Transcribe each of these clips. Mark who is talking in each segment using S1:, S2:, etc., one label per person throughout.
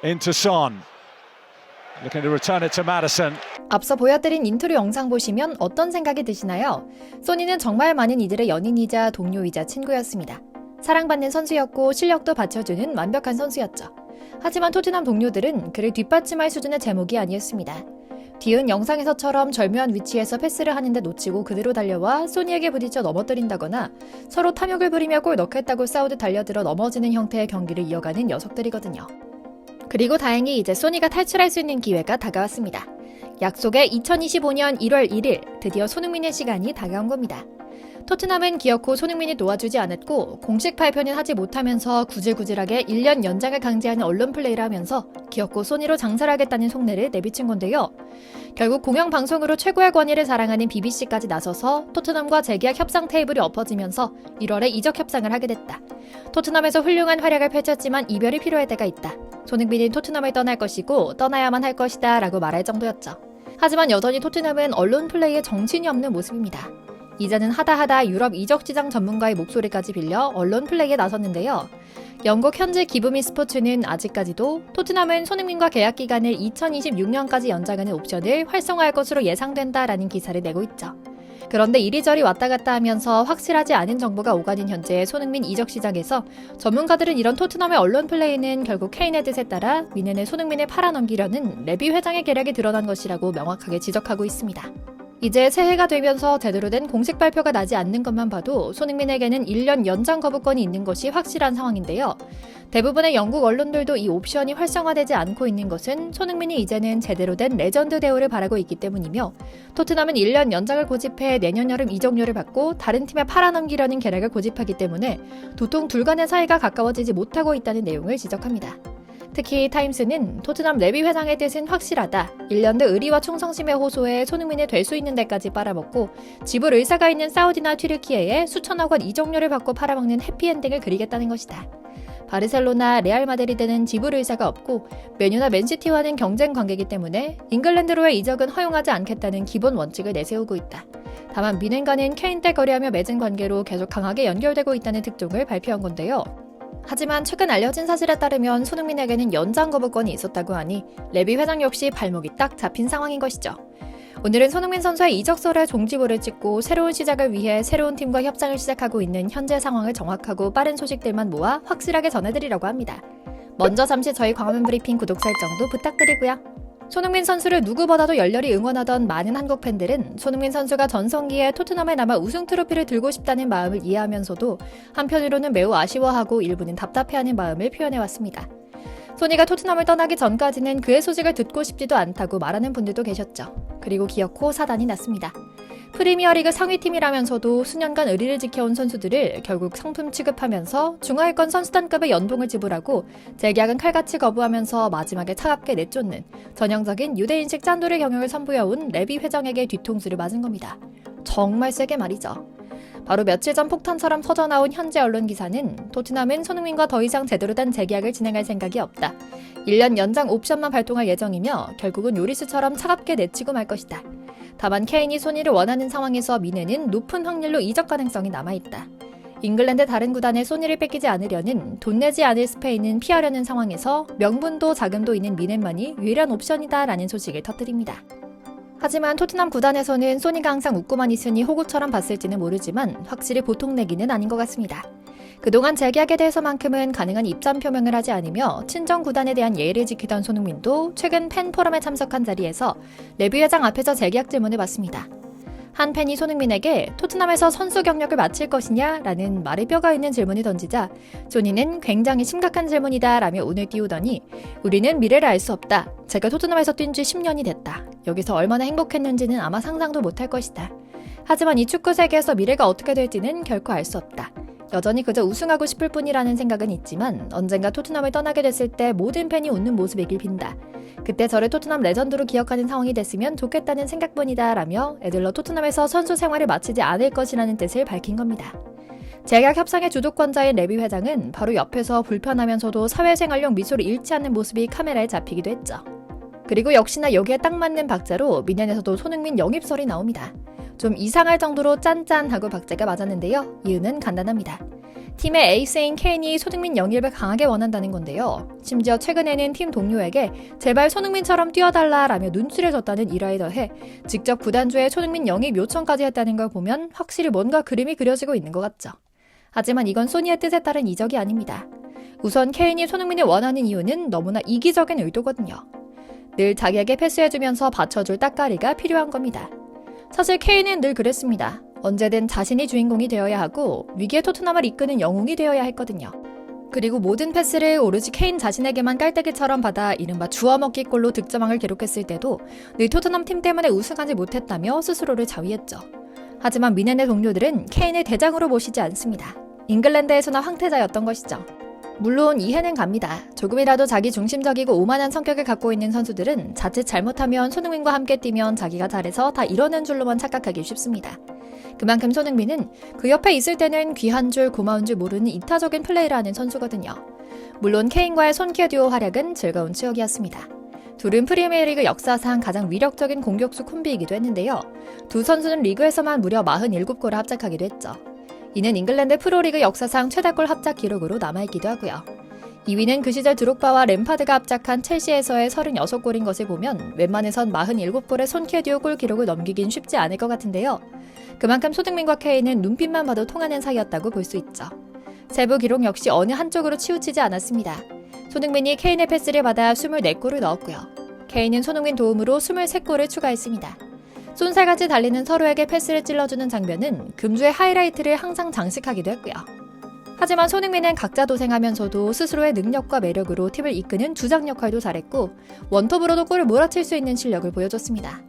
S1: into Son. Looking to return it to Maddison.
S2: 앞서 보여드린 인트로 영상 보시면 어떤 생각이 드시나요? 소니는 정말 많은 이들의 연인이자 동료이자 친구였습니다. 사랑받는 선수였고 실력도 받쳐주는 완벽한 선수였죠. 하지만 토트넘 동료들은 그를 뒷받침할 수준의 제목이 아니었습니다. 뒤은 영상에서처럼 절묘한 위치에서 패스를 하는데 놓치고 그대로 달려와 소니에게 부딪혀 넘어뜨린다거나 서로 탐욕을 부리며 골 넣겠다고 싸우듯 달려들어 넘어지는 형태의 경기를 이어가는 녀석들이거든요. 그리고 다행히 이제 소니가 탈출할 수 있는 기회가 다가왔습니다. 약속의 2025년 1월 1일 드디어 손흥민의 시간이 다가온 겁니다. 토트넘은 기어코 손흥민이 도와주지 않았고 공식 발표는 하지 못하면서 구질구질하게 1년 연장을 강제하는 언론 플레이를 하면서 기어코 소니로 장사를 하겠다는 속내를 내비친 건데요. 결국 공영방송으로 최고의 권위를 자랑하는 BBC까지 나서서 토트넘과 재계약 협상 테이블이 엎어지면서 1월에 이적 협상을 하게 됐다. 토트넘에서 훌륭한 활약을 펼쳤지만 이별이 필요할 때가 있다. 손흥민은 토트넘을 떠날 것이고 떠나야만 할 것이다 라고 말할 정도였죠. 하지만 여전히 토트넘은 언론 플레이에 정신이 없는 모습입니다. 이제는 하다하다 유럽 이적 시장 전문가의 목소리까지 빌려 언론 플레이에 나섰는데요. 영국 현지 기브미 스포츠는 아직까지도 토트넘은 손흥민과 계약 기간을 2026년까지 연장하는 옵션을 활성화할 것으로 예상된다라는 기사를 내고 있죠. 그런데 이리저리 왔다 갔다 하면서 확실하지 않은 정보가 오가는 현재의 손흥민 이적 시장에서 전문가들은 이런 토트넘의 언론 플레이는 결국 케인의 뜻에 따라 미네는 손흥민을 팔아넘기려는 레비 회장의 계략이 드러난 것이라고 명확하게 지적하고 있습니다. 이제 새해가 되면서 제대로 된 공식 발표가 나지 않는 것만 봐도 손흥민에게는 1년 연장 거부권이 있는 것이 확실한 상황인데요. 대부분의 영국 언론들도 이 옵션이 활성화되지 않고 있는 것은 손흥민이 이제는 제대로 된 레전드 대우를 바라고 있기 때문이며 토트넘은 1년 연장을 고집해 내년 여름 이적료를 받고 다른 팀에 팔아넘기려는 계략을 고집하기 때문에 도통 둘 간의 사이가 가까워지지 못하고 있다는 내용을 지적합니다. 특히 타임스는 토트넘 레비 회장의 뜻은 확실하다. 1년도 의리와 충성심에 호소해 손흥민이 될 수 있는 데까지 빨아먹고 지불 의사가 있는 사우디나 튀르키예에 수천억 원 이적료를 받고 팔아먹는 해피엔딩을 그리겠다는 것이다. 바르셀로나, 레알 마드리드는 지불 의사가 없고 맨유나 맨시티와는 경쟁 관계이기 때문에 잉글랜드로의 이적은 허용하지 않겠다는 기본 원칙을 내세우고 있다. 다만 미넨과는 케인 때 거래하며 맺은 관계로 계속 강하게 연결되고 있다는 특종을 발표한 건데요. 하지만 최근 알려진 사실에 따르면 손흥민에게는 연장 거부권이 있었다고 하니 레비 회장 역시 발목이 딱 잡힌 상황인 것이죠. 오늘은 손흥민 선수의 이적설에 종지부를 찍고 새로운 시작을 위해 새로운 팀과 협상을 시작하고 있는 현재 상황을 정확하고 빠른 소식들만 모아 확실하게 전해드리려고 합니다. 먼저 잠시 저희 광화문 브리핑 구독 설정도 부탁드리고요. 손흥민 선수를 누구보다도 열렬히 응원하던 많은 한국 팬들은 손흥민 선수가 전성기에 토트넘에 남아 우승 트로피를 들고 싶다는 마음을 이해하면서도 한편으로는 매우 아쉬워하고 일부는 답답해하는 마음을 표현해왔습니다. 소니가 토트넘을 떠나기 전까지는 그의 소식을 듣고 싶지도 않다고 말하는 분들도 계셨죠. 그리고 기어코 사단이 났습니다. 프리미어리그 상위팀이라면서도 수년간 의리를 지켜온 선수들을 결국 상품 취급하면서 중하위권 선수단급의 연봉을 지불하고 재계약은 칼같이 거부하면서 마지막에 차갑게 내쫓는 전형적인 유대인식 짠돌의 경영을 선보여온 레비 회장에게 뒤통수를 맞은 겁니다. 정말 세게 말이죠. 바로 며칠 전 폭탄처럼 터져나온 현재 언론 기사는 토트넘은 손흥민과 더 이상 제대로 된 재계약을 진행할 생각이 없다. 1년 연장 옵션만 발동할 예정이며 결국은 요리스처럼 차갑게 내치고 말 것이다. 다만 케인이 소니를 원하는 상황에서 미네는 높은 확률로 이적 가능성이 남아있다. 잉글랜드 다른 구단에 소니를 뺏기지 않으려는 돈 내지 않을 스페인은 피하려는 상황에서 명분도 자금도 있는 미넨만이 유일한 옵션이다라는 소식을 터뜨립니다. 하지만 토트넘 구단에서는 소니가 항상 웃고만 있으니 호구처럼 봤을지는 모르지만 확실히 보통 내기는 아닌 것 같습니다. 그동안 재계약에 대해서만큼은 가능한 입장 표명을 하지 않으며 친정 구단에 대한 예의를 지키던 손흥민도 최근 팬 포럼에 참석한 자리에서 레비 회장 앞에서 재계약 질문을 받습니다. 한 팬이 손흥민에게 토트넘에서 선수 경력을 마칠 것이냐라는 말에 뼈가 있는 질문을 던지자 조니는 굉장히 심각한 질문이다 라며 운을 띄우더니 우리는 미래를 알 수 없다. 제가 토트넘에서 뛴 지 10년이 됐다. 여기서 얼마나 행복했는지는 아마 상상도 못할 것이다. 하지만 이 축구 세계에서 미래가 어떻게 될지는 결코 알 수 없다. 여전히 그저 우승하고 싶을 뿐이라는 생각은 있지만 언젠가 토트넘을 떠나게 됐을 때 모든 팬이 웃는 모습이길 빈다. 그때 저를 토트넘 레전드로 기억하는 상황이 됐으면 좋겠다는 생각뿐이다 라며 애들러 토트넘에서 선수 생활을 마치지 않을 것이라는 뜻을 밝힌 겁니다. 재계약 협상의 주도권자인 레비 회장은 바로 옆에서 불편하면서도 사회생활용 미소를 잃지 않는 모습이 카메라에 잡히기도 했죠. 그리고 역시나 여기에 딱 맞는 박자로 미넨에서도 손흥민 영입설이 나옵니다. 좀 이상할 정도로 짠짠하고 박자가 맞았는데요. 이유는 간단합니다. 팀의 에이스인 케인이 손흥민 영입을 강하게 원한다는 건데요. 심지어 최근에는 팀 동료에게 제발 손흥민처럼 뛰어달라라며 눈치를 줬다는 일화에 더해 직접 구단주에 손흥민 영입 요청까지 했다는 걸 보면 확실히 뭔가 그림이 그려지고 있는 것 같죠. 하지만 이건 소니의 뜻에 따른 이적이 아닙니다. 우선 케인이 손흥민을 원하는 이유는 너무나 이기적인 의도거든요. 늘 자기에게 패스해주면서 받쳐줄 따까리가 필요한 겁니다. 사실 케인은 늘 그랬습니다. 언제든 자신이 주인공이 되어야 하고 위기의 토트넘을 이끄는 영웅이 되어야 했거든요. 그리고 모든 패스를 오로지 케인 자신에게만 깔때기처럼 받아 이른바 주워먹기 골로 득점왕을 기록했을 때도 늘 토트넘 팀 때문에 우승하지 못했다며 스스로를 자위했죠. 하지만 미넨의 동료들은 케인을 대장으로 모시지 않습니다. 잉글랜드에서나 황태자였던 것이죠. 물론 이해는 갑니다. 조금이라도 자기 중심적이고 오만한 성격을 갖고 있는 선수들은 자칫 잘못하면 손흥민과 함께 뛰면 자기가 잘해서 다 이뤄낸 줄로만 착각하기 쉽습니다. 그만큼 손흥민은 그 옆에 있을 때는 귀한 줄 고마운 줄 모르는 이타적인 플레이를 하는 선수거든요. 물론 케인과의 손키어 듀오 활약은 즐거운 추억이었습니다. 둘은 프리미어리그 역사상 가장 위력적인 공격수 콤비이기도 했는데요. 두 선수는 리그에서만 무려 47골을 합작하기도 했죠. 이는 잉글랜드 프로리그 역사상 최다골 합작 기록으로 남아있기도 하고요. 2위는 그 시절 드록바와 램파드가 합작한 첼시에서의 36골인 것을 보면 웬만해선 47골의 손키어 듀오 골 기록을 넘기긴 쉽지 않을 것 같은데요. 그만큼 손흥민과 케인은 눈빛만 봐도 통하는 사이였다고 볼 수 있죠. 세부 기록 역시 어느 한쪽으로 치우치지 않았습니다. 손흥민이 케인의 패스를 받아 24골을 넣었고요. 케인은 손흥민 도움으로 23골을 추가했습니다. 쏜살같이 달리는 서로에게 패스를 찔러주는 장면은 금주의 하이라이트를 항상 장식하기도 했고요. 하지만 손흥민은 각자 도생하면서도 스스로의 능력과 매력으로 팀을 이끄는 주장 역할도 잘했고 원톱으로도 골을 몰아칠 수 있는 실력을 보여줬습니다.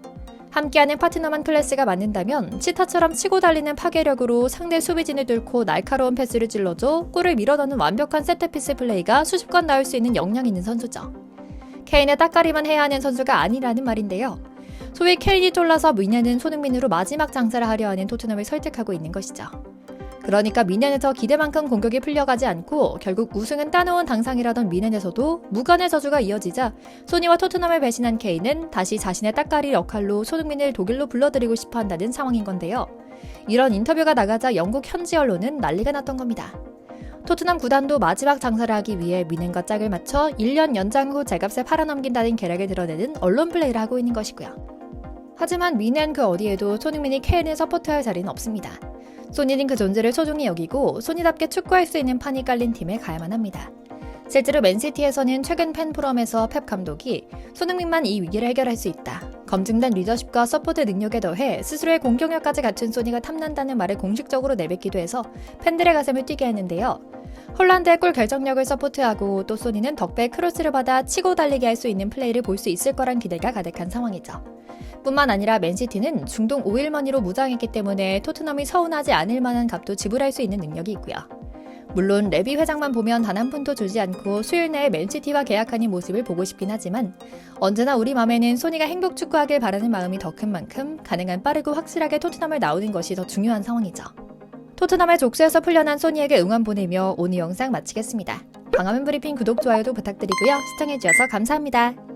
S2: 함께하는 파트너만 클래스가 맞는다면 치타처럼 치고 달리는 파괴력으로 상대 수비진을 뚫고 날카로운 패스를 찔러줘 골을 밀어넣는 완벽한 세트피스 플레이가 수십 건 나올 수 있는 역량 있는 선수죠. 케인의 따까리만 해야 하는 선수가 아니라는 말인데요. 소위 케인이 쫄라서 미넨은 손흥민으로 마지막 장사를 하려 하는 토트넘을 설득하고 있는 것이죠. 그러니까 미넨에서 기대만큼 공격이 풀려가지 않고 결국 우승은 따놓은 당상이라던 미넨에서도 무관의 저주가 이어지자 소니와 토트넘을 배신한 케인은 다시 자신의 따까리 역할로 손흥민을 독일로 불러들이고 싶어 한다는 상황인 건데요. 이런 인터뷰가 나가자 영국 현지 언론은 난리가 났던 겁니다. 토트넘 구단도 마지막 장사를 하기 위해 미넨과 짝을 맞춰 1년 연장 후 제값에 팔아넘긴다는 계략을 드러내는 언론 플레이를 하고 있는 것이고요. 하지만 미넨 그 어디에도 손흥민이 케인을 서포트할 자리는 없습니다. 소니는 그 존재를 소중히 여기고 소니답게 축구할 수 있는 판이 깔린 팀에 가야만 합니다. 실제로 맨시티에서는 최근 팬포럼에서 펩 감독이 손흥민만 이 위기를 해결할 수 있다. 검증된 리더십과 서포트 능력에 더해 스스로의 공격력까지 갖춘 소니가 탐난다는 말을 공식적으로 내뱉기도 해서 팬들의 가슴을 뛰게 했는데요. 홀란드의 골 결정력을 서포트하고 또 소니는 덕배의 크로스를 받아 치고 달리게 할 수 있는 플레이를 볼 수 있을 거란 기대가 가득한 상황이죠. 뿐만 아니라 맨시티는 중동 5일머니로 무장했기 때문에 토트넘이 서운하지 않을 만한 값도 지불할 수 있는 능력이 있고요. 물론 레비 회장만 보면 단 한 푼도 주지 않고 수요일 내에 맨시티와 계약하는 모습을 보고 싶긴 하지만 언제나 우리 맘에는 소니가 행복 축구하길 바라는 마음이 더 큰 만큼 가능한 빠르고 확실하게 토트넘을 나오는 것이 더 중요한 상황이죠. 토트넘의 족쇄에서 풀려난 소니에게 응원 보내며 오늘 영상 마치겠습니다. 광화문 브리핑 구독, 좋아요도 부탁드리고요. 시청해주셔서 감사합니다.